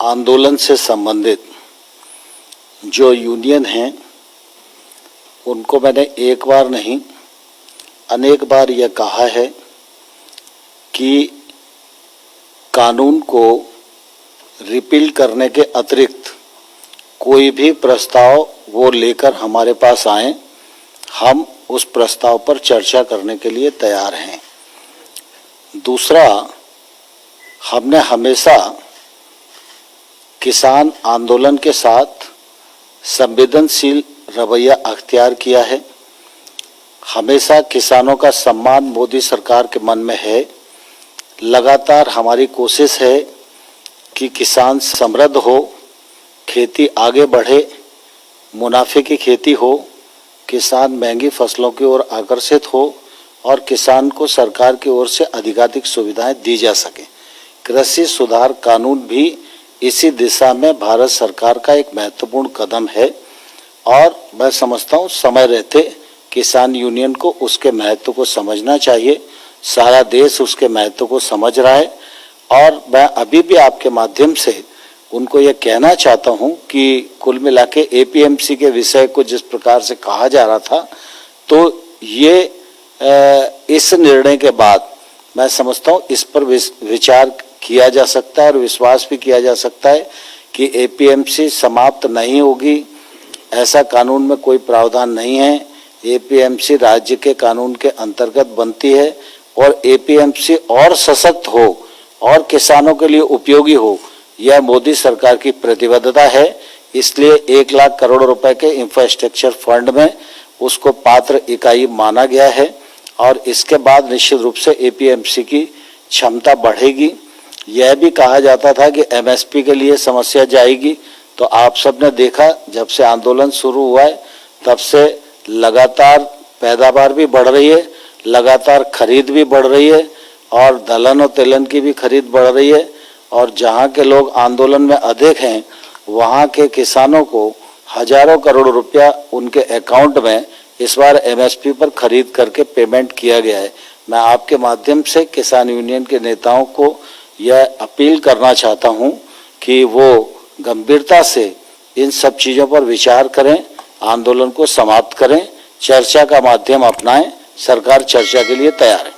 आंदोलन से संबंधित जो यूनियन हैं उनको मैंने एक बार नहीं अनेक बार यह कहा है कि कानून को रिपील करने के अतिरिक्त कोई भी प्रस्ताव वो लेकर हमारे पास आए, हम उस प्रस्ताव पर चर्चा करने के लिए तैयार हैं। दूसरा, हमने हमेशा किसान आंदोलन के साथ संवेदनशील रवैया अख्तियार किया है। हमेशा किसानों का सम्मान मोदी सरकार के मन में है। लगातार हमारी कोशिश है कि किसान समृद्ध हो, खेती आगे बढ़े, मुनाफे की खेती हो, किसान महंगी फसलों की ओर आकर्षित हो और किसान को सरकार की ओर से अधिकाधिक सुविधाएं दी जा सके। कृषि सुधार कानून भी इसी दिशा में भारत सरकार का एक महत्वपूर्ण कदम है और मैं समझता हूँ समय रहते किसान यूनियन को उसके महत्व को समझना चाहिए। सारा देश उसके महत्व को समझ रहा है और मैं अभी भी आपके माध्यम से उनको ये कहना चाहता हूँ कि कुल मिला के एपीएमसी के विषय को जिस प्रकार से कहा जा रहा था, तो ये इस निर्णय के बाद मैं समझता हूँ इस पर विचार किया जा सकता है और विश्वास भी किया जा सकता है कि एपीएमसी समाप्त नहीं होगी। ऐसा कानून में कोई प्रावधान नहीं है। एपीएमसी राज्य के कानून के अंतर्गत बनती है और एपीएमसी और सशक्त हो और किसानों के लिए उपयोगी हो, यह मोदी सरकार की प्रतिबद्धता है। इसलिए 1 लाख करोड़ रुपए के इंफ्रास्ट्रक्चर फंड में उसको पात्र इकाई माना गया है और इसके बाद निश्चित रूप से एपीएमसी की क्षमता बढ़ेगी। यह भी कहा जाता था कि एमएसपी के लिए समस्या जाएगी, तो आप सबने देखा जब से आंदोलन शुरू हुआ है तब से लगातार पैदावार भी बढ़ रही है, लगातार खरीद भी बढ़ रही है और दलहन और तिलहन की भी खरीद बढ़ रही है और जहां के लोग आंदोलन में अधिक हैं वहां के किसानों को हजारों करोड़ रुपया उनके अकाउंट में इस बार एमएसपी पर खरीद करके पेमेंट किया गया है। मैं आपके माध्यम से किसान यूनियन के नेताओं को यह अपील करना चाहता हूं कि वो गंभीरता से इन सब चीज़ों पर विचार करें, आंदोलन को समाप्त करें, चर्चा का माध्यम अपनाएं। सरकार चर्चा के लिए तैयार है।